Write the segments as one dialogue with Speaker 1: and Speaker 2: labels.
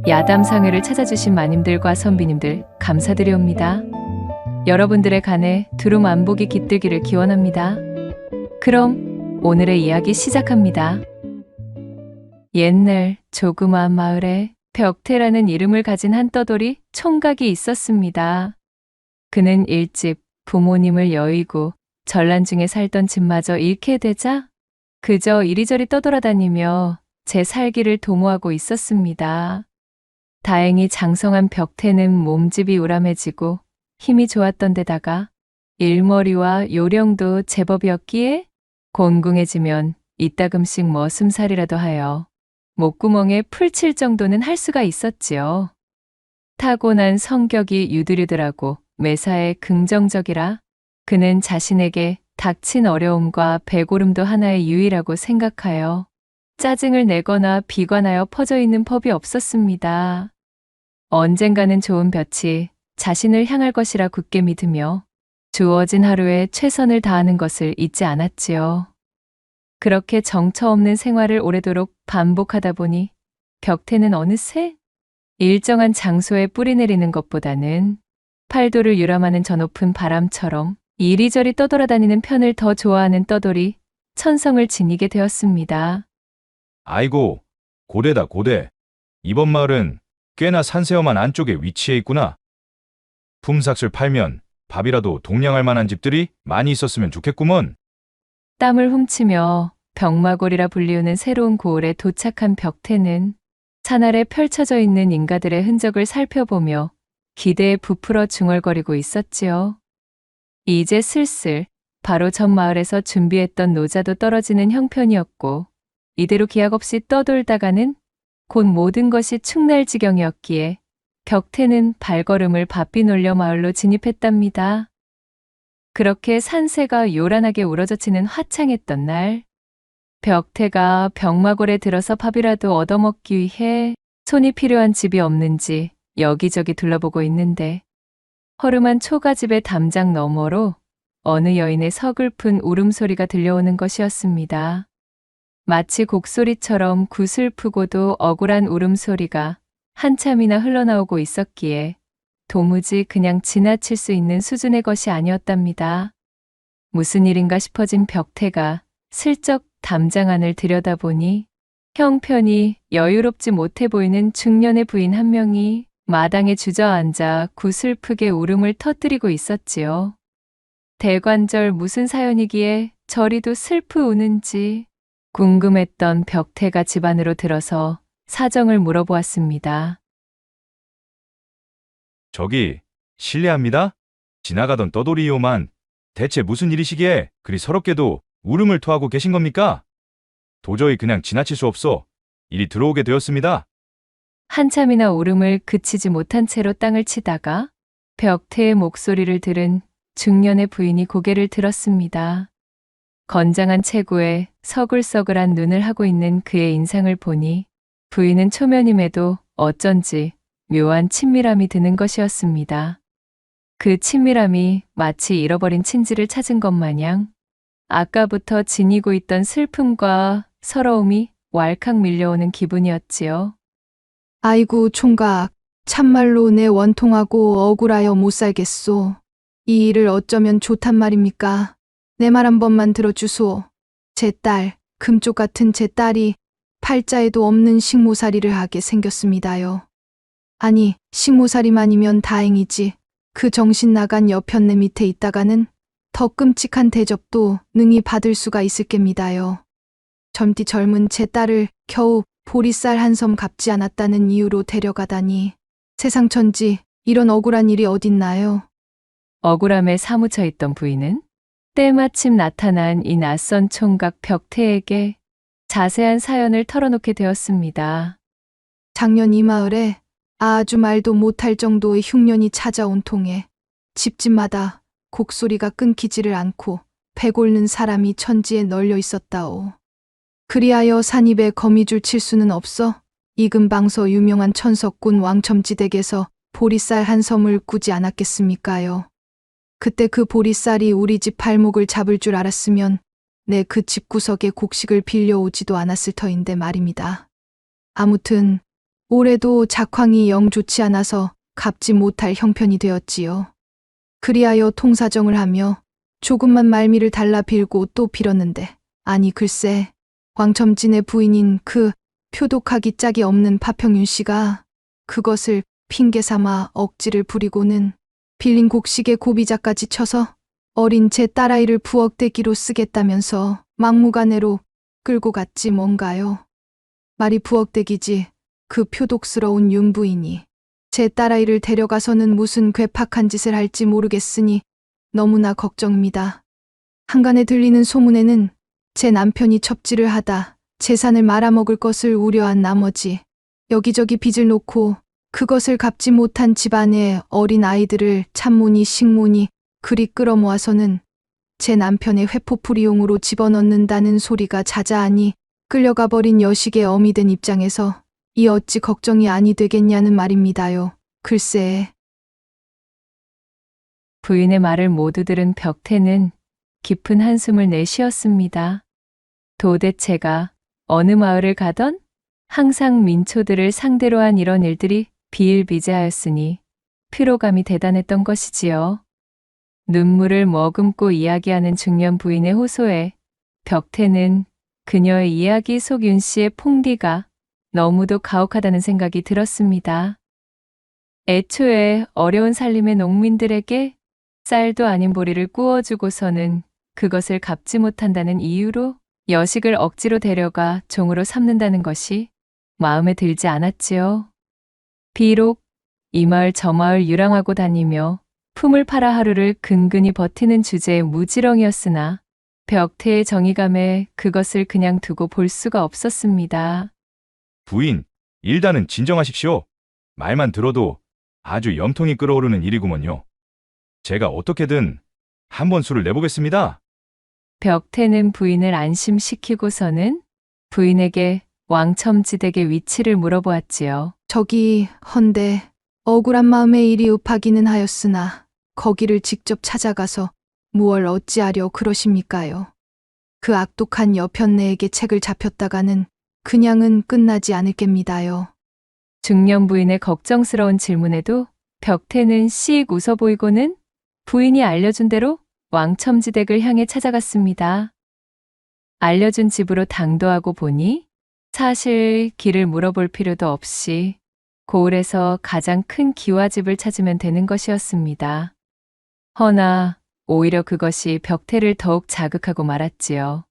Speaker 1: 야담상회를 찾아주신 마님들과 선비님들 감사드리옵니다. 여러분들의 간에 두루 안복이 깃들기를 기원합니다. 그럼 오늘의 이야기 시작합니다. 옛날 조그마한 마을에 벽태라는 이름을 가진 한 떠돌이 총각이 있었습니다. 그는 일찍 부모님을 여의고 전란 중에 살던 집마저 잃게 되자 그저 이리저리 떠돌아다니며 제 살기를 도모하고 있었습니다. 다행히 장성한 벽태는 몸집이 우람해지고 힘이 좋았던 데다가 일머리와 요령도 제법이었기에 곤궁해지면 이따금씩 머슴살이라도 하여 목구멍에 풀 칠 정도는 할 수가 있었지요. 타고난 성격이 유들유들하고 매사에 긍정적이라 그는 자신에게 닥친 어려움과 배고름도 하나의 유의라고 생각하여 짜증을 내거나 비관하여 퍼져 있는 법이 없었습니다. 언젠가는 좋은 볕이 자신을 향할 것이라 굳게 믿으며 주어진 하루에 최선을 다하는 것을 잊지 않았지요. 그렇게 정처 없는 생활을 오래도록 반복하다 보니 벽태는 어느새 일정한 장소에 뿌리 내리는 것보다는 팔도를 유람하는 저 높은 바람처럼 이리저리 떠돌아다니는 편을 더 좋아하는 떠돌이 천성을 지니게 되었습니다.
Speaker 2: 아이고, 고대다 고대. 이번 마을은 꽤나 산세험한 안쪽에 위치해 있구나. 품삯을 팔면 밥이라도 동량할 만한 집들이 많이 있었으면 좋겠구먼.
Speaker 1: 땀을 훔치며 벽마골이라 불리우는 새로운 고을에 도착한 벽태는 산아래 펼쳐져 있는 인가들의 흔적을 살펴보며 기대에 부풀어 중얼거리고 있었지요. 이제 슬슬 바로 전 마을에서 준비했던 노자도 떨어지는 형편이었고 이대로 기약 없이 떠돌다가는 곧 모든 것이 축날 지경이었기에 벽태는 발걸음을 바삐 놀려 마을로 진입했답니다. 그렇게 산새가 요란하게 우러젖히는 화창했던 날, 벽태가 벽마골에 들어서 밥이라도 얻어먹기 위해 손이 필요한 집이 없는지 여기저기 둘러보고 있는데 허름한 초가집의 담장 너머로 어느 여인의 서글픈 울음소리가 들려오는 것이었습니다. 마치 곡소리처럼 구슬프고도 억울한 울음소리가 한참이나 흘러나오고 있었기에 도무지 그냥 지나칠 수 있는 수준의 것이 아니었답니다. 무슨 일인가 싶어진 벽태가 슬쩍 담장 안을 들여다보니 형편이 여유롭지 못해 보이는 중년의 부인 한 명이 마당에 주저앉아 구슬프게 울음을 터뜨리고 있었지요. 대관절 무슨 사연이기에 저리도 슬프 우는지 궁금했던 벽태가 집 안으로 들어서 사정을 물어보았습니다.
Speaker 2: 저기, 실례합니다. 지나가던 떠돌이요만 대체 무슨 일이시기에 그리 서럽게도 울음을 토하고 계신 겁니까? 도저히 그냥 지나칠 수 없어 이리 들어오게 되었습니다.
Speaker 1: 한참이나 울음을 그치지 못한 채로 땅을 치다가 벽태의 목소리를 들은 중년의 부인이 고개를 들었습니다. 건장한 체구에 서글서글한 눈을 하고 있는 그의 인상을 보니 부인은 초면임에도 어쩐지 묘한 친밀함이 드는 것이었습니다. 그 친밀함이 마치 잃어버린 친지를 찾은 것 마냥 아까부터 지니고 있던 슬픔과 서러움이 왈칵 밀려오는 기분이었지요.
Speaker 3: 아이고 총각, 참말로 내 원통하고 억울하여 못 살겠소. 이 일을 어쩌면 좋단 말입니까? 내 말 한 번만 들어주소. 제 딸, 금쪽 같은 제 딸이 팔자에도 없는 식모살이를 하게 생겼습니다요. 아니, 식모살이만이면 다행이지. 그 정신 나간 여편네 밑에 있다가는 더 끔찍한 대접도 능히 받을 수가 있을 겝니다요. 젊디 젊은 제 딸을 겨우 보리쌀 한 섬 갚지 않았다는 이유로 데려가다니 세상 천지 이런 억울한 일이 어딨나요?
Speaker 1: 억울함에 사무쳐 있던 부인은 때마침 나타난 이 낯선 총각 벽태에게 자세한 사연을 털어놓게 되었습니다.
Speaker 3: 작년 이 마을에 아주 말도 못할 정도의 흉년이 찾아온 통에 집집마다 곡소리가 끊기지를 않고 배골는 사람이 천지에 널려 있었다오. 그리하여 산입에 거미줄 칠 수는 없어 이근방서 유명한 천석군 왕첨지댁에서 보리쌀 한 섬을 꾸지 않았겠습니까요. 그때 그 보리쌀이 우리 집 발목을 잡을 줄 알았으면 내 그 집구석에 곡식을 빌려오지도 않았을 터인데 말입니다. 아무튼 올해도 작황이 영 좋지 않아서 갚지 못할 형편이 되었지요. 그리하여 통사정을 하며 조금만 말미를 달라 빌고 또 빌었는데, 아니 글쎄, 왕첨진의 부인인 그 표독하기 짝이 없는 파평윤 씨가 그것을 핑계 삼아 억지를 부리고는 빌린 곡식에 고비자까지 쳐서 어린 제 딸아이를 부엌대기로 쓰겠다면서 막무가내로 끌고 갔지 뭔가요. 말이 부엌대기지 그 표독스러운 윤 부인이 제 딸아이를 데려가서는 무슨 괴팍한 짓을 할지 모르겠으니 너무나 걱정입니다. 한간에 들리는 소문에는 제 남편이 첩질을 하다 재산을 말아먹을 것을 우려한 나머지 여기저기 빚을 놓고 그것을 갚지 못한 집안의 어린 아이들을 참모니 식모니 그리 끌어모아서는 제 남편의 회포풀이용으로 집어넣는다는 소리가 자자하니 끌려가 버린 여식의 어미 된 입장에서 이 어찌 걱정이 아니 되겠냐는 말입니다요. 글쎄.
Speaker 1: 부인의 말을 모두 들은 벽태는 깊은 한숨을 내쉬었습니다. 도대체가 어느 마을을 가던 항상 민초들을 상대로 한 이런 일들이 비일비재하였으니 피로감이 대단했던 것이지요. 눈물을 머금고 이야기하는 중년 부인의 호소에 벽태는 그녀의 이야기 속 윤 씨의 폭리가 너무도 가혹하다는 생각이 들었습니다. 애초에 어려운 살림의 농민들에게 쌀도 아닌 보리를 구워주고서는 그것을 갚지 못한다는 이유로 여식을 억지로 데려가 종으로 삼는다는 것이 마음에 들지 않았지요. 비록 이 마을 저 마을 유랑하고 다니며 품을 팔아 하루를 근근히 버티는 주제의 무지렁이었으나 벽태의 정의감에 그것을 그냥 두고 볼 수가 없었습니다.
Speaker 2: 부인, 일단은 진정하십시오. 말만 들어도 아주 염통이 끓어오르는 일이구먼요. 제가 어떻게든 한번 수를 내보겠습니다.
Speaker 1: 벽태는 부인을 안심시키고서는 부인에게 왕첨지댁의 위치를 물어보았지요.
Speaker 3: 저기 헌데 억울한 마음에 이리 up하기는 하였으나 거기를 직접 찾아가서 무얼 어찌하려 그러십니까요? 그 악독한 여편네에게 책을 잡혔다가는 그냥은 끝나지 않을 겝니다요.
Speaker 1: 중년 부인의 걱정스러운 질문에도 벽태는 씩 웃어 보이고는 부인이 알려준 대로 왕첨지댁을 향해 찾아갔습니다. 알려준 집으로 당도하고 보니 사실 길을 물어볼 필요도 없이 고을에서 가장 큰 기와집을 찾으면 되는 것이었습니다. 허나 오히려 그것이 벽태를 더욱 자극하고 말았지요.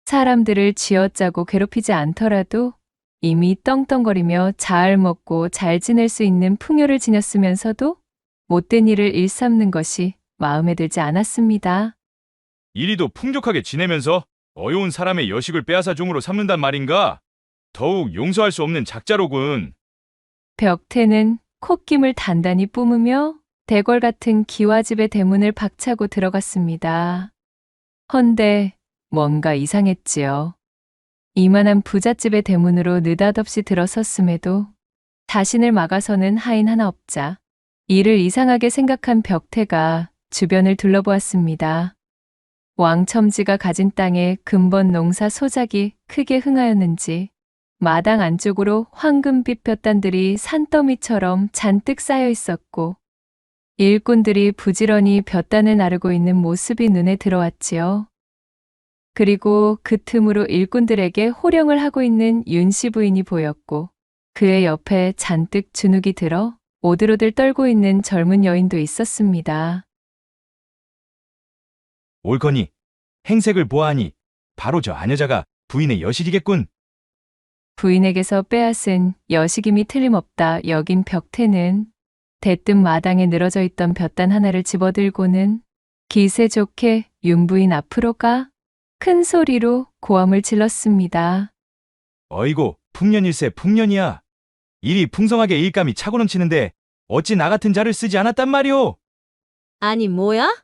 Speaker 1: 사람들을 쥐어짜고 괴롭히지 않더라도 이미 떵떵거리며 잘 먹고 잘 지낼 수 있는 풍요를 지녔으면서도 못된 일을 일삼는 것이 마음에 들지 않았습니다.
Speaker 2: 이리도 풍족하게 지내면서 어여운 사람의 여식을 빼앗아 종으로 삼는단 말인가? 더욱 용서할 수 없는 작자로군.
Speaker 1: 벽태는 콧김을 단단히 뿜으며 대궐 같은 기와집의 대문을 박차고 들어갔습니다. 헌데 뭔가 이상했지요. 이만한 부잣집의 대문으로 느닷없이 들어섰음에도 자신을 막아서는 하인 하나 없자 이를 이상하게 생각한 벽태가 주변을 둘러보았습니다. 왕첨지가 가진 땅에 근본 농사 소작이 크게 흥하였는지 마당 안쪽으로 황금빛 볕단들이 산더미처럼 잔뜩 쌓여 있었고 일꾼들이 부지런히 볕단을 나르고 있는 모습이 눈에 들어왔지요. 그리고 그 틈으로 일꾼들에게 호령을 하고 있는 윤씨 부인이 보였고 그의 옆에 잔뜩 주눅이 들어 오들오들 떨고 있는 젊은 여인도 있었습니다.
Speaker 2: 옳거니 행색을 보아하니 바로 저 아녀자가 부인의 여실이겠군.
Speaker 1: 부인에게서 빼앗은 여식임이 틀림없다 여긴 벽태는 대뜸 마당에 늘어져 있던 볕단 하나를 집어들고는 기세 좋게 윤부인 앞으로 가 큰 소리로 고함을 질렀습니다.
Speaker 2: 어이고 풍년일세 풍년이야. 일이 풍성하게 일감이 차고 넘치는데 어찌 나 같은 자를 쓰지 않았단 말이오.
Speaker 4: 아니 뭐야?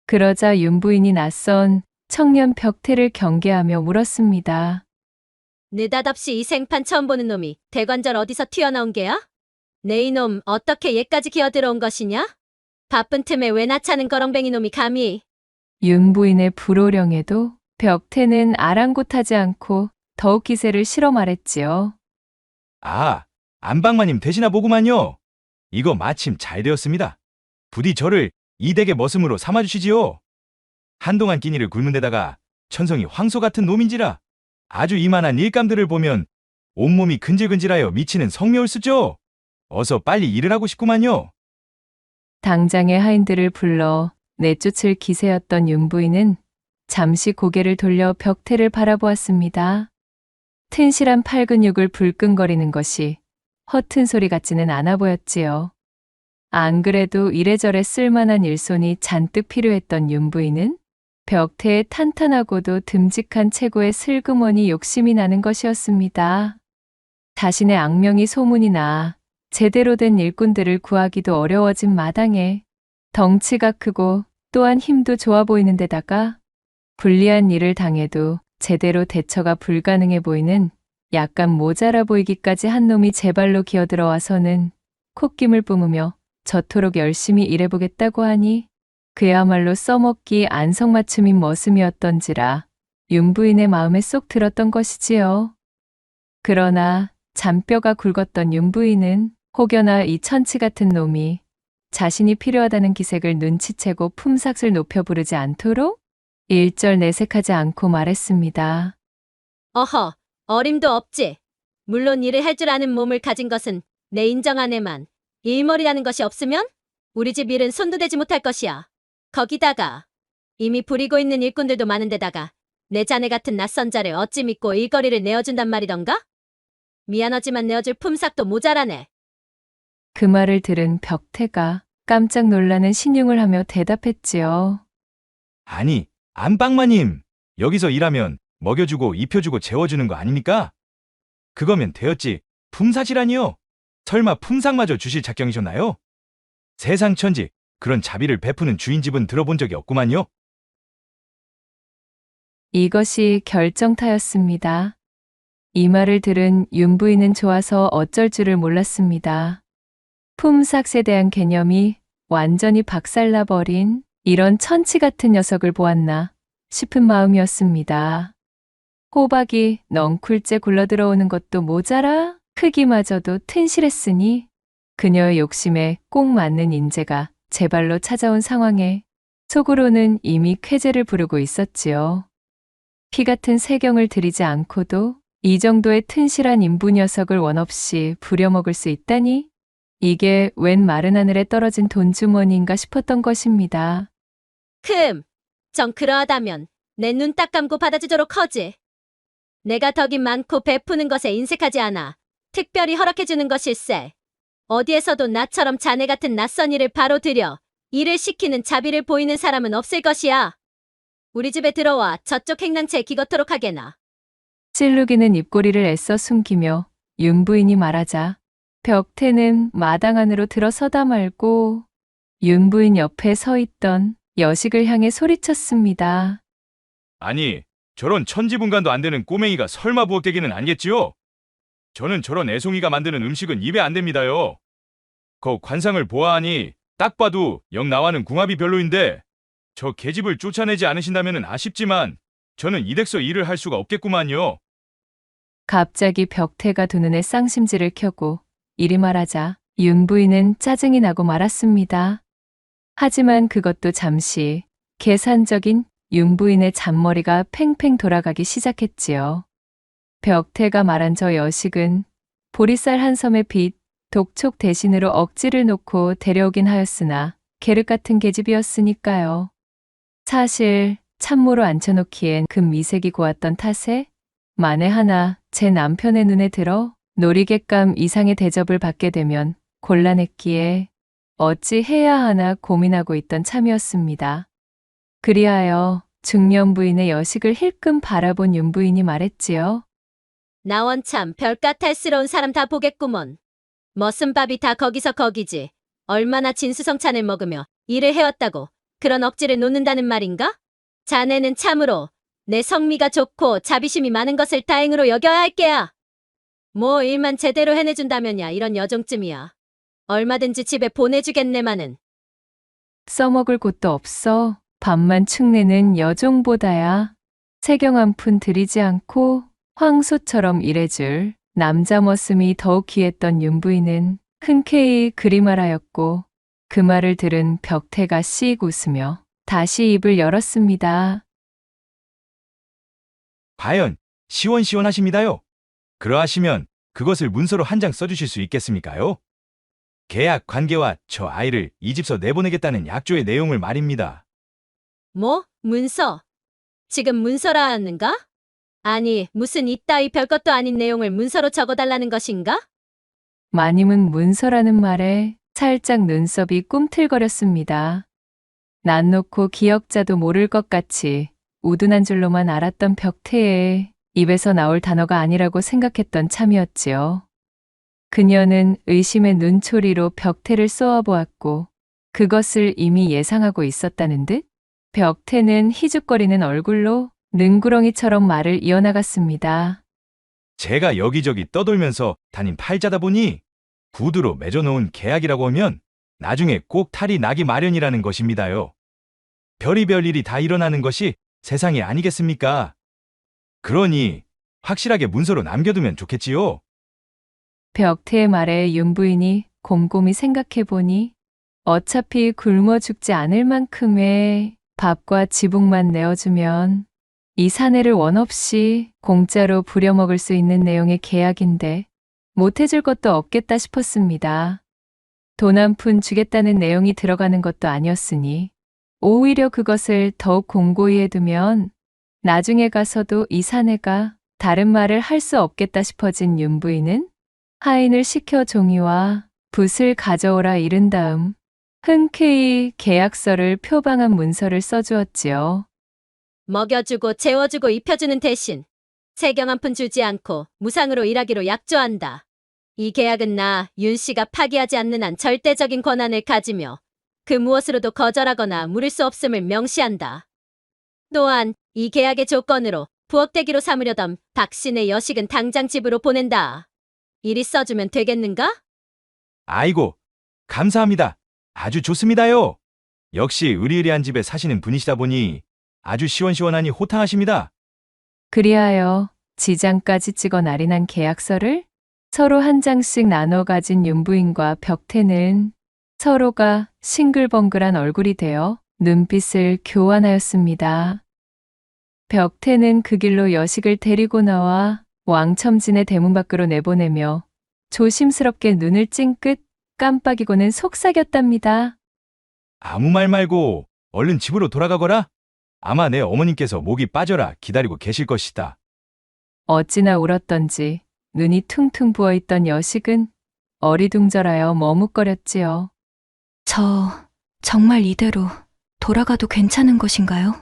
Speaker 1: 그러자 윤부인이 낯선 청년 벽태를 경계하며 물었습니다.
Speaker 4: 느닷없이 이 생판 처음 보는 놈이 대관절 어디서 튀어나온 게야? 내 이놈 어떻게 얘까지 기어들어온 것이냐? 바쁜 틈에 왜 나차는 거렁뱅이 놈이 감히.
Speaker 1: 윤부인의 불호령에도 벽태는 아랑곳하지 않고 더욱 기세를 실어 말했지요.
Speaker 2: 아, 안방마님 되시나 보구만요. 이거 마침 잘 되었습니다. 부디 저를 이 댁의 머슴으로 삼아주시지요. 한동안 끼니를 굶은 데다가 천성이 황소 같은 놈인지라 아주 이만한 일감들을 보면 온몸이 근질근질하여 미치는 성묘을수죠. 어서 빨리 일을 하고 싶구만요.
Speaker 1: 당장의 하인들을 불러 내쫓을 기세였던 윤부인은 잠시 고개를 돌려 벽태를 바라보았습니다. 튼실한 팔근육을 불끈거리는 것이 허튼 소리 같지는 않아 보였지요. 안 그래도 이래저래 쓸만한 일손이 잔뜩 필요했던 윤부인은 벽태의 탄탄하고도 듬직한 체구에 슬그머니 욕심이 나는 것이었습니다. 자신의 악명이 소문이 나 제대로 된 일꾼들을 구하기도 어려워진 마당에 덩치가 크고 또한 힘도 좋아 보이는 데다가 불리한 일을 당해도 제대로 대처가 불가능해 보이는 약간 모자라 보이기까지 한 놈이 제 발로 기어들어와서는 콧김을 뿜으며 저토록 열심히 일해보겠다고 하니 그야말로 써먹기 안성맞춤인 머슴이었던지라 윤부인의 마음에 쏙 들었던 것이지요. 그러나 잔뼈가 굵었던 윤부인은 혹여나 이 천치 같은 놈이 자신이 필요하다는 기색을 눈치채고 품삯을 높여 부르지 않도록 일절 내색하지 않고 말했습니다.
Speaker 4: 어허, 어림도 없지. 물론 일을 할 줄 아는 몸을 가진 것은 내 인정 안에만 일머리라는 것이 없으면 우리 집 일은 손도 대지 못할 것이야. 거기다가 이미 부리고 있는 일꾼들도 많은데다가 내 자네 같은 낯선 자를 어찌 믿고 일거리를 내어준단 말이던가? 미안하지만 내어줄 품삯도 모자라네.
Speaker 1: 그 말을 들은 벽태가 깜짝 놀라는 신용을 하며 대답했지요.
Speaker 2: 아니, 안방마님. 여기서 일하면 먹여주고 입혀주고 재워주는 거 아닙니까? 그거면 되었지. 품삯이라니요. 설마 품삯마저 주실 작경이셨나요? 세상 천지 그런 자비를 베푸는 주인집은 들어본 적이 없구만요.
Speaker 1: 이것이 결정타였습니다. 이 말을 들은 윤부인은 좋아서 어쩔 줄을 몰랐습니다. 품삯에 대한 개념이 완전히 박살나버린 이런 천치 같은 녀석을 보았나 싶은 마음이었습니다. 호박이 넝쿨째 굴러들어오는 것도 모자라 크기마저도 튼실했으니 그녀의 욕심에 꼭 맞는 인재가 제 발로 찾아온 상황에 속으로는 이미 쾌재를 부르고 있었지요. 피 같은 세경을 들이지 않고도 이 정도의 튼실한 인부 녀석을 원없이 부려먹을 수 있다니 이게 웬 마른 하늘에 떨어진 돈주머니인가 싶었던 것입니다.
Speaker 4: 정 그러하다면 내 눈 딱 감고 받아주도록 하지. 내가 덕이 많고 베푸는 것에 인색하지 않아 특별히 허락해주는 것일세. 어디에서도 나처럼 자네 같은 낯선 일을 바로 들여 일을 시키는 자비를 보이는 사람은 없을 것이야. 우리 집에 들어와 저쪽 행랑채에 기거토록 하게나.
Speaker 1: 찔르기는 입꼬리를 애써 숨기며 윤부인이 말하자 벽태는 마당 안으로 들어서다 말고 윤부인 옆에 서 있던 여식을 향해 소리쳤습니다.
Speaker 2: 아니, 저런 천지분간도 안 되는 꼬맹이가 설마 부엌대기는 아니겠지요? 저는 저런 애송이가 만드는 음식은 입에 안 됩니다요. 그 관상을 보아하니 딱 봐도 영 나와는 궁합이 별로인데 저 계집을 쫓아내지 않으신다면 아쉽지만 저는 이 댁서 일을 할 수가 없겠구만요.
Speaker 1: 갑자기 벽태가 두 눈에 쌍심지를 켜고 이리 말하자 윤부인은 짜증이 나고 말았습니다. 하지만 그것도 잠시 계산적인 윤부인의 잔머리가 팽팽 돌아가기 시작했지요. 벽태가 말한 저 여식은 보리쌀 한 섬의 빚, 독촉 대신으로 억지를 놓고 데려오긴 하였으나 계륵 같은 계집이었으니까요. 사실 참모로 앉혀놓기엔 금 미색이 고왔던 탓에 만에 하나 제 남편의 눈에 들어 놀이객감 이상의 대접을 받게 되면 곤란했기에 어찌 해야 하나 고민하고 있던 참이었습니다. 그리하여 중년 부인의 여식을 힐끔 바라본 윤부인이 말했지요.
Speaker 4: 나 원참 별가탈스러운 사람 다 보겠구먼. 머슴밥이 다 거기서 거기지. 얼마나 진수성찬을 먹으며 일을 해왔다고 그런 억지를 놓는다는 말인가? 자네는 참으로 내 성미가 좋고 자비심이 많은 것을 다행으로 여겨야 할 게야. 뭐 일만 제대로 해내준다면야 이런 여종쯤이야. 얼마든지 집에 보내주겠네마는.
Speaker 1: 써먹을 곳도 없어 밥만 축내는 여종보다야 세경 한 푼 들이지 않고 황소처럼 일해줄 남자 머슴이 더욱 귀했던 윤 부인은 흔쾌히 그리말하였고 그 말을 들은 벽태가 씩 웃으며 다시 입을 열었습니다.
Speaker 2: 과연 시원시원하십니다요. 그러하시면 그것을 문서로 한 장 써주실 수 있겠습니까요? 계약 관계와 저 아이를 이 집서 내보내겠다는 약조의 내용을 말입니다.
Speaker 4: 뭐? 문서? 지금 문서라 하는가? 아니, 무슨 이따위 별것도 아닌 내용을 문서로 적어달라는 것인가?
Speaker 1: 마님은 문서라는 말에 살짝 눈썹이 꿈틀거렸습니다. 난 놓고 기억자도 모를 것 같이 우둔한 줄로만 알았던 벽태의 입에서 나올 단어가 아니라고 생각했던 참이었지요. 그녀는 의심의 눈초리로 벽태를 쏘아보았고 그것을 이미 예상하고 있었다는 듯 벽태는 희죽거리는 얼굴로 능구렁이처럼 말을 이어나갔습니다.
Speaker 2: 제가 여기저기 떠돌면서 다닌 팔자다 보니 구두로 맺어놓은 계약이라고 하면 나중에 꼭 탈이 나기 마련이라는 것입니다요. 별의별 일이 다 일어나는 것이 세상이 아니겠습니까? 그러니 확실하게 문서로 남겨두면 좋겠지요.
Speaker 1: 벽태의 말에 윤 부인이 곰곰이 생각해보니 어차피 굶어 죽지 않을 만큼의 밥과 지붕만 내어주면 이 사내를 원 없이 공짜로 부려먹을 수 있는 내용의 계약인데 못해줄 것도 없겠다 싶었습니다. 돈 한 푼 주겠다는 내용이 들어가는 것도 아니었으니 오히려 그것을 더욱 공고히 해두면 나중에 가서도 이 사내가 다른 말을 할 수 없겠다 싶어진 윤 부인은 하인을 시켜 종이와 붓을 가져오라 이른 다음 흔쾌히 계약서를 표방한 문서를 써주었지요.
Speaker 4: 먹여주고 재워주고 입혀주는 대신 세경 한 푼 주지 않고 무상으로 일하기로 약조한다. 이 계약은 나 윤 씨가 파기하지 않는 한 절대적인 권한을 가지며 그 무엇으로도 거절하거나 물을 수 없음을 명시한다. 또한 이 계약의 조건으로 부엌대기로 삼으려던 박씨네 여식은 당장 집으로 보낸다. 이리 써주면 되겠는가?
Speaker 2: 아이고, 감사합니다. 아주 좋습니다요. 역시 의리의리한 집에 사시는 분이시다 보니 아주 시원시원하니 호탕하십니다.
Speaker 1: 그리하여 지장까지 찍어 날인한 계약서를 서로 한 장씩 나눠 가진 윤 부인과 벽태는 서로가 싱글벙글한 얼굴이 되어 눈빛을 교환하였습니다. 벽태는 그 길로 여식을 데리고 나와 왕첨진의 대문 밖으로 내보내며 조심스럽게 눈을 찡긋 깜빡이고는 속삭였답니다.
Speaker 2: 아무 말 말고 얼른 집으로 돌아가거라. 아마 내 어머님께서 목이 빠져라 기다리고 계실 것이다.
Speaker 1: 어찌나 울었던지 눈이 퉁퉁 부어있던 여식은 어리둥절하여 머뭇거렸지요.
Speaker 5: 정말 이대로 돌아가도 괜찮은 것인가요?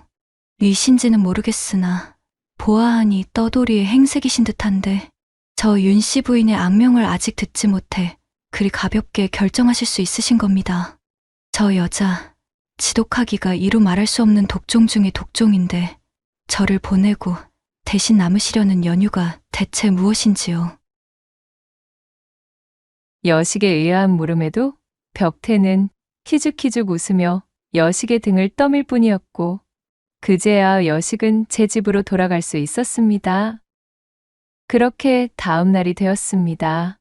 Speaker 5: 위신지는 모르겠으나 보아하니 떠돌이의 행색이신 듯한데 저 윤씨 부인의 악명을 아직 듣지 못해 그리 가볍게 결정하실 수 있으신 겁니다. 저 여자 지독하기가 이루 말할 수 없는 독종 중의 독종인데 저를 보내고 대신 남으시려는 연유가 대체 무엇인지요?
Speaker 1: 여식에 의아한 물음에도 벽태는 희죽희죽 웃으며 여식의 등을 떠밀 뿐이었고 그제야 여식은 제 집으로 돌아갈 수 있었습니다. 그렇게 다음 날이 되었습니다.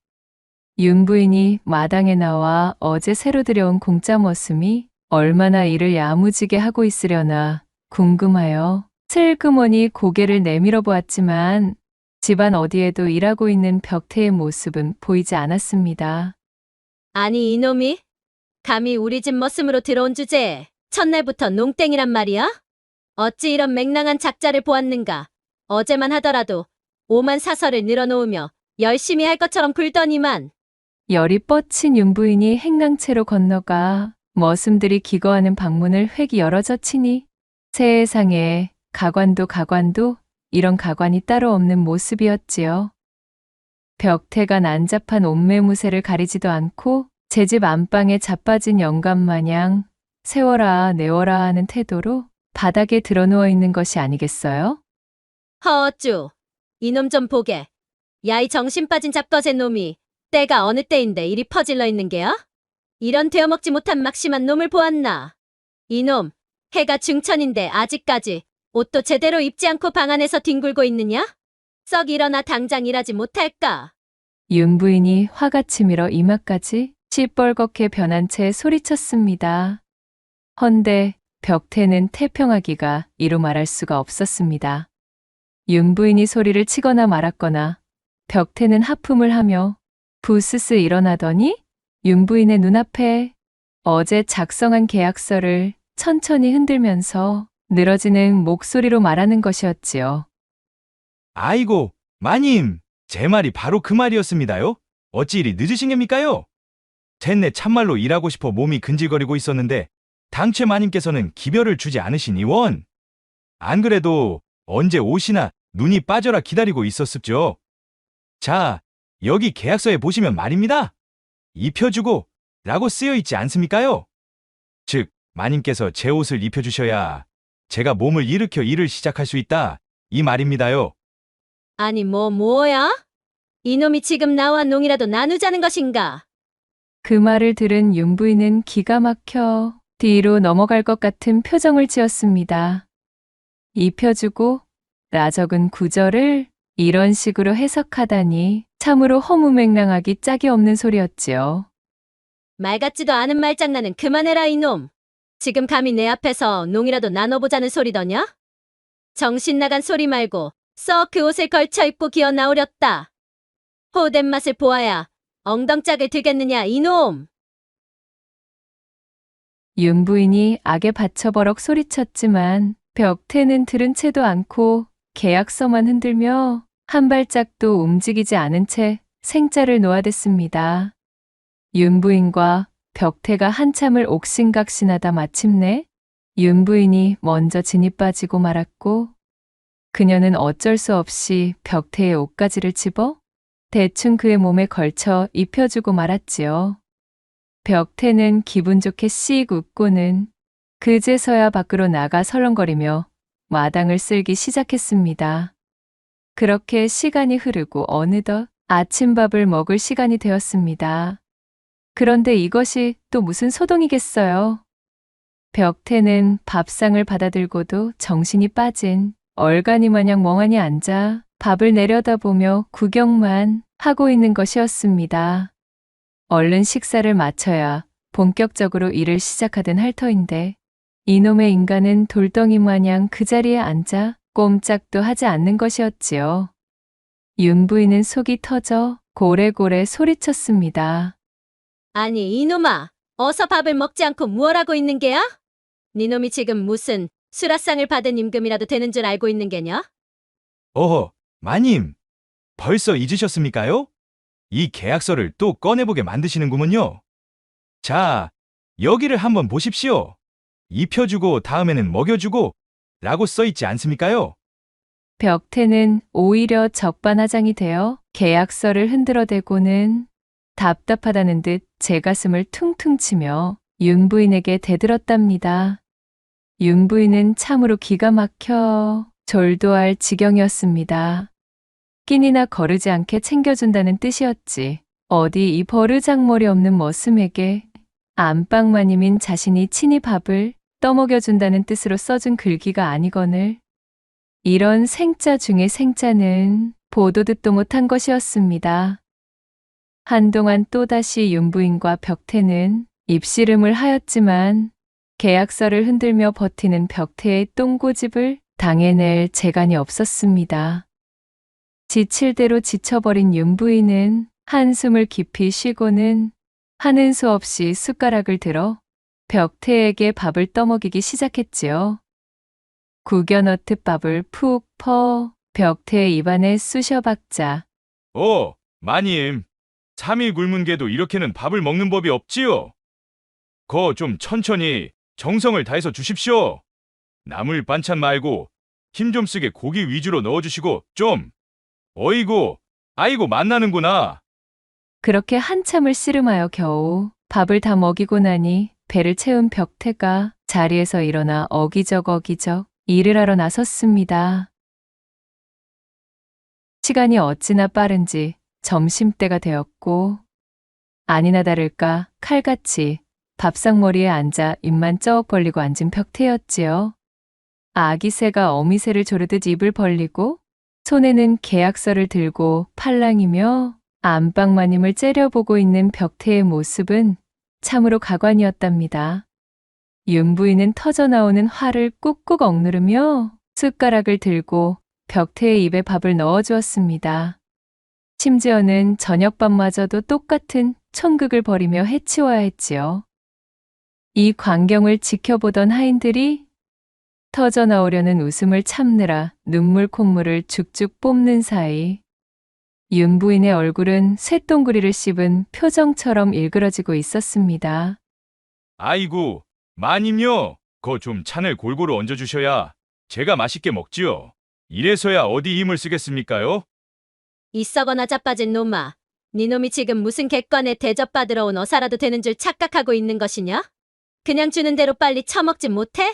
Speaker 1: 윤 부인이 마당에 나와 어제 새로 들여온 공짜 머슴이 얼마나 일을 야무지게 하고 있으려나 궁금하여 슬그머니 고개를 내밀어 보았지만 집안 어디에도 일하고 있는 벽태의 모습은 보이지 않았습니다.
Speaker 4: 아니 이놈이 감히 우리 집 머슴으로 들어온 주제에 첫날부터 농땡이란 말이야? 어찌 이런 맹랑한 작자를 보았는가? 어제만 하더라도 오만 사설을 늘어놓으며 열심히 할 것처럼 굴더니만.
Speaker 1: 열이 뻗친 윤 부인이 행랑채로 건너가 머슴들이 기거하는 방문을 획 열어젖히니 세상에 가관도 이런 가관이 따로 없는 모습이었지요. 벽태가 난잡한 옷매무새를 가리지도 않고 제 집 안방에 자빠진 영감 마냥 세워라 내워라 하는 태도로 바닥에 드러누워 있는 것이 아니겠어요?
Speaker 4: 허쭈, 이놈 좀 보게. 야, 이 정신 빠진 잡거새 놈이 때가 어느 때인데 이리 퍼질러 있는 게야? 이런 되어먹지 못한 막심한 놈을 보았나? 이놈, 해가 중천인데 아직까지 옷도 제대로 입지 않고 방 안에서 뒹굴고 있느냐? 썩 일어나 당장 일하지 못할까?
Speaker 1: 윤 부인이 화가 치밀어 이마까지 시뻘겋게 변한 채 소리쳤습니다. 헌데 벽태는 태평하기가 이루 말할 수가 없었습니다. 윤 부인이 소리를 치거나 말았거나 벽태는 하품을 하며 부스스 일어나더니 윤 부인의 눈앞에 어제 작성한 계약서를 천천히 흔들면서 늘어지는 목소리로 말하는 것이었지요.
Speaker 2: 아이고, 마님, 제 말이 바로 그 말이었습니다요. 어찌 이리 늦으신 겁니까요? 젠내 참말로 일하고 싶어 몸이 근질거리고 있었는데 당최 마님께서는 기별을 주지 않으시니 원. 안 그래도 언제 오시나 눈이 빠져라 기다리고 있었습죠. 자, 여기 계약서에 보시면 말입니다. 입혀주고 라고 쓰여 있지 않습니까요? 즉, 마님께서 제 옷을 입혀주셔야 제가 몸을 일으켜 일을 시작할 수 있다. 이 말입니다요.
Speaker 4: 아니 뭐야? 이놈이 지금 나와 농이라도 나누자는 것인가?
Speaker 1: 그 말을 들은 윤 부인은 기가 막혀 뒤로 넘어갈 것 같은 표정을 지었습니다. 입혀주고 라 적은 구절을 이런 식으로 해석하다니 참으로 허무맹랑하기 짝이 없는 소리였지요.
Speaker 4: 말 같지도 않은 말장난은 그만해라 이놈. 지금 감히 내 앞에서 농이라도 나눠보자는 소리더냐? 정신 나간 소리 말고 썩 그 옷을 걸쳐 입고 기어 나오렸다. 호된 맛을 보아야 엉덩짝을 들겠느냐 이놈.
Speaker 1: 윤 부인이 악에 받쳐버럭 소리쳤지만 벽태는 들은 채도 않고 계약서만 흔들며 한 발짝도 움직이지 않은 채 생자를 놓아댔습니다. 윤 부인과 벽태가 한참을 옥신각신하다 마침내 윤 부인이 먼저 진이 빠지고 말았고 그녀는 어쩔 수 없이 벽태의 옷가지를 집어 대충 그의 몸에 걸쳐 입혀주고 말았지요. 벽태는 기분 좋게 씩 웃고는 그제서야 밖으로 나가 설렁거리며 마당을 쓸기 시작했습니다. 그렇게 시간이 흐르고 어느덧 아침밥을 먹을 시간이 되었습니다. 그런데 이것이 또 무슨 소동이겠어요. 벽태는 밥상을 받아들고도 정신이 빠진 얼간이 마냥 멍하니 앉아 밥을 내려다보며 구경만 하고 있는 것이었습니다. 얼른 식사를 마쳐야 본격적으로 일을 시작하던 할 터인데 이놈의 인간은 돌덩이 마냥 그 자리에 앉아 꼼짝도 하지 않는 것이었지요. 윤 부인은 속이 터져 고래고래 소리쳤습니다.
Speaker 4: 아니 이놈아, 어서 밥을 먹지 않고 무얼 하고 있는 게야? 니놈이 지금 무슨 수라상을 받은 임금이라도 되는 줄 알고 있는 게냐?
Speaker 2: 어허, 마님, 벌써 잊으셨습니까요? 이 계약서를 또 꺼내보게 만드시는구먼요. 자, 여기를 한번 보십시오. 입혀주고 다음에는 먹여주고 라고 써있지 않습니까요?
Speaker 1: 벽태는 오히려 적반하장이 되어 계약서를 흔들어대고는 답답하다는 듯 제 가슴을 퉁퉁 치며 윤 부인에게 대들었답니다. 윤 부인은 참으로 기가 막혀 졸도할 지경이었습니다. 끼니나 거르지 않게 챙겨준다는 뜻이었지. 어디 이 버르장머리 없는 머슴에게 안방마님인 자신이 친히 밥을 떠먹여준다는 뜻으로 써준 글귀가 아니거늘 이런 생자 중의 생자는 보도 듣도 못한 것이었습니다. 한동안 또다시 윤 부인과 벽태는 입씨름을 하였지만 계약서를 흔들며 버티는 벽태의 똥고집을 당해낼 재간이 없었습니다. 지칠 대로 지쳐버린 윤 부인은 한숨을 깊이 쉬고는 하는 수 없이 숟가락을 들어 벽태에게 밥을 떠먹이기 시작했지요. 구겨 넣듯 밥을 푹 퍼 벽태의 입안에 쑤셔박자
Speaker 2: 마님, 3일 굶은 개도 이렇게는 밥을 먹는 법이 없지요. 거 좀 천천히 정성을 다해서 주십시오. 나물 반찬 말고 힘 좀 쓰게 고기 위주로 넣어주시고 좀. 어이구, 아이고 만나는구나.
Speaker 1: 그렇게 한참을 씨름하여 겨우 밥을 다 먹이고 나니 배를 채운 벽태가 자리에서 일어나 어기적 일을 하러 나섰습니다. 시간이 어찌나 빠른지 점심때가 되었고 아니나 다를까 칼같이 밥상머리에 앉아 입만 쩍 벌리고 앉은 벽태였지요. 아기 새가 어미새를 조르듯 입을 벌리고 손에는 계약서를 들고 팔랑이며 안방마님을 째려보고 있는 벽태의 모습은 참으로 가관이었답니다. 윤 부인은 터져나오는 화를 꾹꾹 억누르며 숟가락을 들고 벽태의 입에 밥을 넣어주었습니다. 심지어는 저녁밥마저도 똑같은 총극을 벌이며 해치워야 했지요. 이 광경을 지켜보던 하인들이 터져나오려는 웃음을 참느라 눈물 콧물을 죽죽 뽑는 사이 윤 부인의 얼굴은 쇳동그리를 씹은 표정처럼 일그러지고 있었습니다.
Speaker 2: 아이고, 마님요. 거 좀 찬을 골고루 얹어주셔야 제가 맛있게 먹지요. 이래서야 어디 힘을 쓰겠습니까요?
Speaker 4: 이 썩어나 자빠진 놈아. 네 놈이 지금 무슨 객관에 대접받으러 온 어사라도 되는 줄 착각하고 있는 것이냐? 그냥 주는 대로 빨리 처먹지 못해?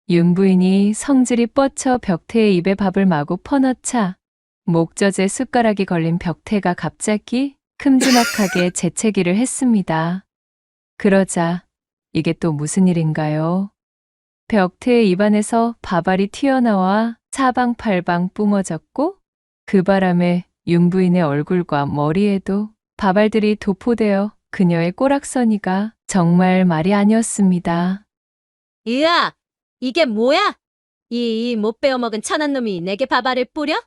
Speaker 1: 윤 부인이 성질이 뻗쳐 벽태의 입에 밥을 마구 퍼넣자 목젖에 숟가락이 걸린 벽태가 갑자기 큼지막하게 재채기를 했습니다. 그러자 이게 또 무슨 일인가요? 벽태의 입안에서 밥알이 튀어나와 사방팔방 뿜어졌고 그 바람에 윤 부인의 얼굴과 머리에도 밥알들이 도포되어 그녀의 꼬락서니가 정말 말이 아니었습니다.
Speaker 4: 으악! 이게 뭐야? 이 못 베어먹은 천한 놈이 내게 밥알을 뿌려?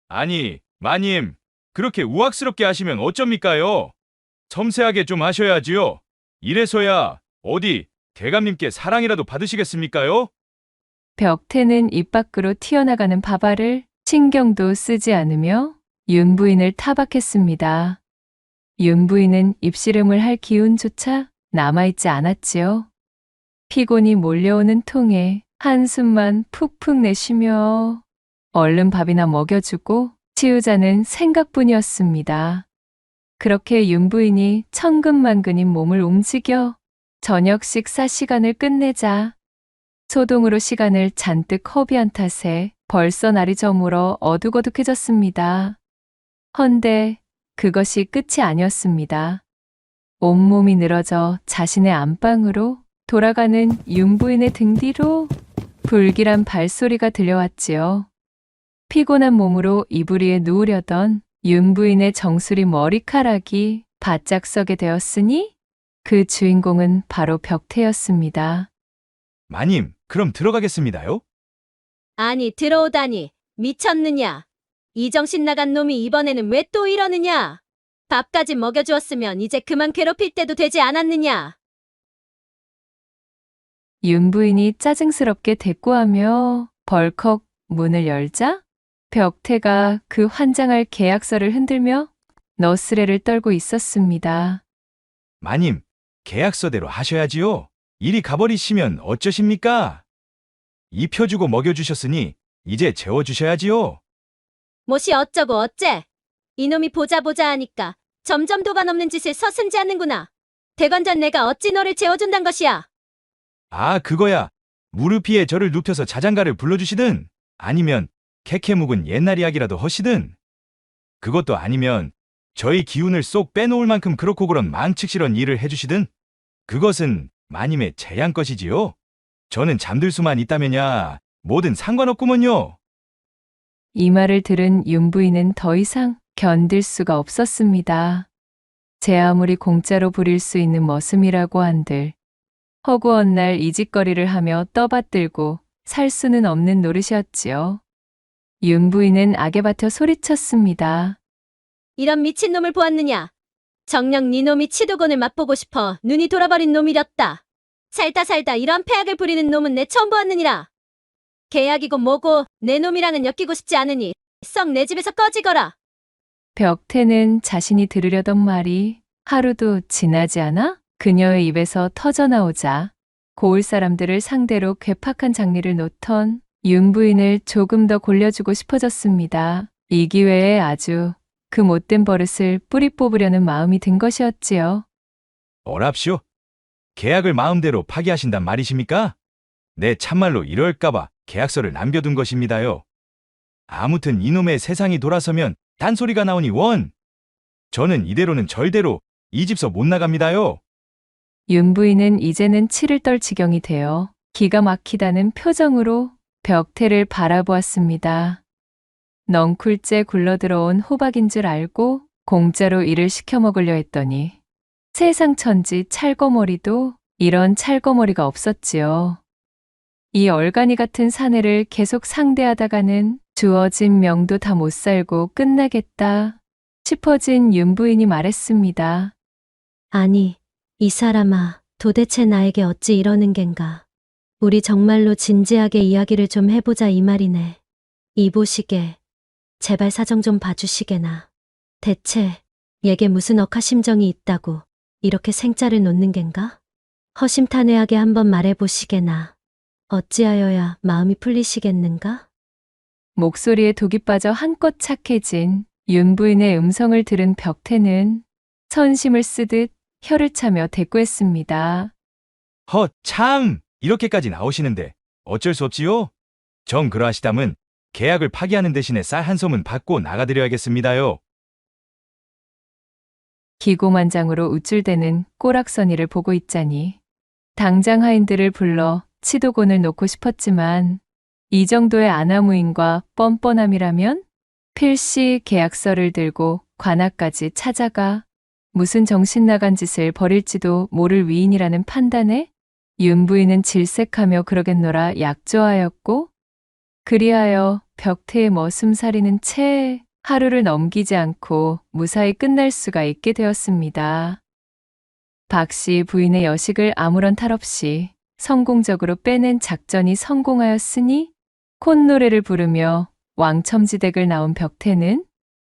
Speaker 2: 아니, 마님. 그렇게 우악스럽게 하시면 어쩝니까요? 섬세하게 좀 하셔야지요. 이래서야 어디 대감님께 사랑이라도 받으시겠습니까요?
Speaker 1: 벽태는 입 밖으로 튀어나가는 밥알을 신경도 쓰지 않으며 윤 부인을 타박했습니다. 윤 부인은 입씨름을 할 기운조차 남아있지 않았지요. 피곤이 몰려오는 통에 한숨만 푹푹 내쉬며 얼른 밥이나 먹여주고 치우자는 생각뿐이었습니다. 그렇게 윤 부인이 천근만근인 몸을 움직여 저녁 식사 시간을 끝내자 소동으로 시간을 잔뜩 허비한 탓에 벌써 날이 저물어 어둑어둑해졌습니다. 헌데 그것이 끝이 아니었습니다. 온몸이 늘어져 자신의 안방으로 돌아가는 윤 부인의 등 뒤로 불길한 발소리가 들려왔지요. 피곤한 몸으로 이불 위에 누우려던 윤 부인의 정수리 머리카락이 바짝 서게 되었으니 그 주인공은 바로 벽태였습니다.
Speaker 2: 마님, 그럼 들어가겠습니다요?
Speaker 4: 아니, 들어오다니. 미쳤느냐? 이 정신 나간 놈이 이번에는 왜 또 이러느냐? 밥까지 먹여주었으면 이제 그만 괴롭힐 때도 되지 않았느냐?
Speaker 1: 윤 부인이 짜증스럽게 대꾸하며 벌컥 문을 열자 벽태가 그 환장할 계약서를 흔들며 너스레를 떨고 있었습니다.
Speaker 2: 마님, 계약서대로 하셔야지요. 이리 가버리시면 어쩌십니까? 입혀주고 먹여주셨으니 이제 재워주셔야지요.
Speaker 4: 못이 어쩌고 어째? 이놈이 보자 하니까 점점 도가 넘는 짓을 서슴지 않는구나. 대관전 내가 어찌 너를 재워준단 것이야?
Speaker 2: 아, 그거야. 무릎 위에 저를 눕혀서 자장가를 불러주시든 아니면 캐캐 묵은 옛날 이야기라도 하시든 그것도 아니면 저희 기운을 쏙 빼놓을 만큼 그렇고 그런 망측스런 일을 해주시든 그것은 마님의 재양 것이지요. 저는 잠들 수만 있다면야 뭐든 상관없구먼요.
Speaker 1: 이 말을 들은 윤 부인은 더 이상 견딜 수가 없었습니다. 제 아무리 공짜로 부릴 수 있는 머슴이라고 한들 허구한 날 이짓거리를 하며 떠받들고 살 수는 없는 노릇이었지요. 윤 부인은 악에 받쳐 소리쳤습니다.
Speaker 4: 이런 미친놈을 보았느냐? 정녕 네 놈이 치도곤을 맛보고 싶어 눈이 돌아버린 놈이렸다. 살다 이런 폐악을 부리는 놈은 내 처음 보았느니라. 계약이고 뭐고 내 놈이랑은 엮이고 싶지 않으니 썩 내 집에서 꺼지거라.
Speaker 1: 벽태는 자신이 들으려던 말이 하루도 지나지 않아 그녀의 입에서 터져나오자 고을 사람들을 상대로 괴팍한 장리를 놓던 윤 부인을 조금 더 골려주고 싶어졌습니다. 이 기회에 아주 그 못된 버릇을 뿌리 뽑으려는 마음이 든 것이었지요.
Speaker 2: 어랍시오. 계약을 마음대로 파기하신단 말이십니까? 네, 참말로 이럴까봐 계약서를 남겨둔 것입니다요. 아무튼 이놈의 세상이 돌아서면 딴소리가 나오니 원. 저는 이대로는 절대로 이 집서 못 나갑니다요.
Speaker 1: 윤 부인은 이제는 치를 떨 지경이 되어 기가 막히다는 표정으로 벽태를 바라보았습니다. 넝쿨째 굴러들어온 호박인 줄 알고 공짜로 일을 시켜 먹으려 했더니 세상 천지 찰거머리도 이런 찰거머리가 없었지요. 이 얼간이 같은 사내를 계속 상대하다가는 주어진 명도 다 못 살고 끝나겠다 싶어진 윤 부인이 말했습니다.
Speaker 4: 아니, 이 사람아, 도대체 나에게 어찌 이러는 겐가. 우리 정말로 진지하게 이야기를 좀 해보자 이 말이네. 이보시게, 제발 사정 좀 봐주시게나. 대체 얘게 무슨 억하심정이 있다고 이렇게 생짜를 놓는 겐가? 허심탄회하게 한번 말해보시게나. 어찌하여야 마음이 풀리시겠는가?
Speaker 1: 목소리에 독이 빠져 한껏 착해진 윤 부인의 음성을 들은 벽태는 선심을 쓰듯 혀를 차며 대꾸했습니다.
Speaker 2: 참! 이렇게까지 나오시는데 어쩔 수 없지요? 정 그러하시다면 계약을 파기하는 대신에 쌀 한 소문 받고 나가드려야겠습니다요.
Speaker 1: 기고만장으로 우쭐대는 꼬락서니를 보고 있자니 당장 하인들을 불러 치도곤을 놓고 싶었지만 이 정도의 아나무인과 뻔뻔함이라면 필시 계약서를 들고 관아까지 찾아가 무슨 정신 나간 짓을 벌일지도 모를 위인이라는 판단에 윤 부인은 질색하며 그러겠노라 약조하였고 그리하여 벽태의 머슴살이는 채 하루를 넘기지 않고 무사히 끝날 수가 있게 되었습니다. 박씨 부인의 여식을 아무런 탈 없이 성공적으로 빼낸 작전이 성공하였으니 콧노래를 부르며 왕첨지댁을 나온 벽태는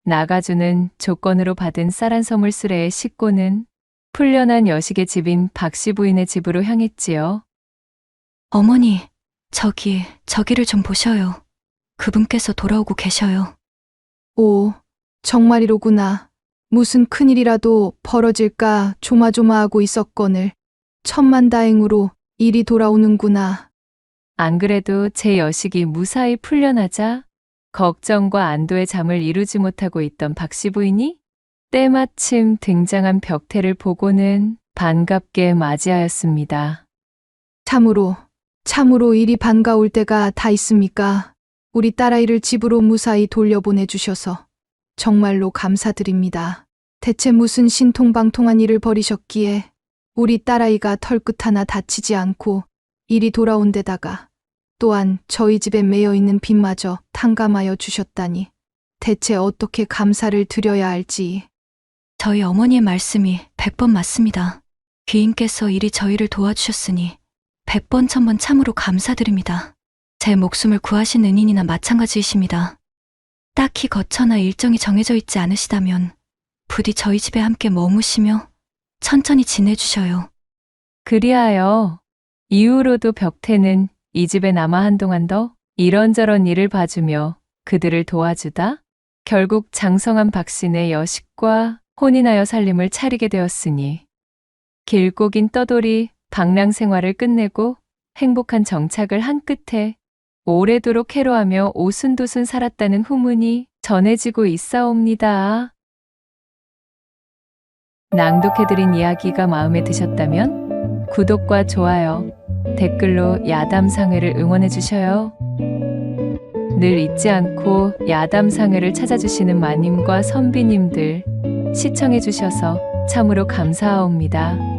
Speaker 1: 나가주는 조건으로 받은 쌀 한 서물 수레에 싣고는 풀려난 여식의 집인 박씨 부인의 집으로 향했지요.
Speaker 5: 어머니, 저기를 좀 보셔요. 그분께서 돌아오고 계셔요.
Speaker 3: 오, 정말이로구나. 무슨 큰일이라도 벌어질까 조마조마하고 있었거늘 천만다행으로 일이 돌아오는구나.
Speaker 1: 안 그래도 제 여식이 무사히 풀려나자 걱정과 안도의 잠을 이루지 못하고 있던 박씨 부인이 때마침 등장한 벽태를 보고는 반갑게 맞이하였습니다.
Speaker 3: 참으로 일이 반가울 때가 다 있습니까? 우리 딸아이를 집으로 무사히 돌려보내주셔서 정말로 감사드립니다. 대체 무슨 신통방통한 일을 벌이셨기에 우리 딸아이가 털끝 하나 다치지 않고 일이 돌아온 데다가 또한 저희 집에 매여 있는 빚마저 탕감하여 주셨다니 대체 어떻게 감사를 드려야 할지.
Speaker 5: 저희 어머니의 말씀이 100번 맞습니다. 귀인께서 이리 저희를 도와주셨으니 100번 1000번 참으로 감사드립니다. 제 목숨을 구하신 은인이나 마찬가지이십니다. 딱히 거처나 일정이 정해져 있지 않으시다면 부디 저희 집에 함께 머무시며 천천히 지내주셔요.
Speaker 1: 그리하여 이후로도 벽태는 이 집에 남아 한동안 더 이런저런 일을 봐주며 그들을 도와주다 결국 장성한 박씨네 여식과 혼인하여 살림을 차리게 되었으니 길고 긴 떠돌이 방랑 생활을 끝내고 행복한 정착을 한 끝에 오래도록 해로하며 오순도순 살았다는 후문이 전해지고 있사옵니다. 낭독해드린 이야기가 마음에 드셨다면 구독과 좋아요, 댓글로 야담상회를 응원해 주셔요. 늘 잊지 않고 야담상회를 찾아주시는 마님과 선비님들 시청해 주셔서 참으로 감사하옵니다.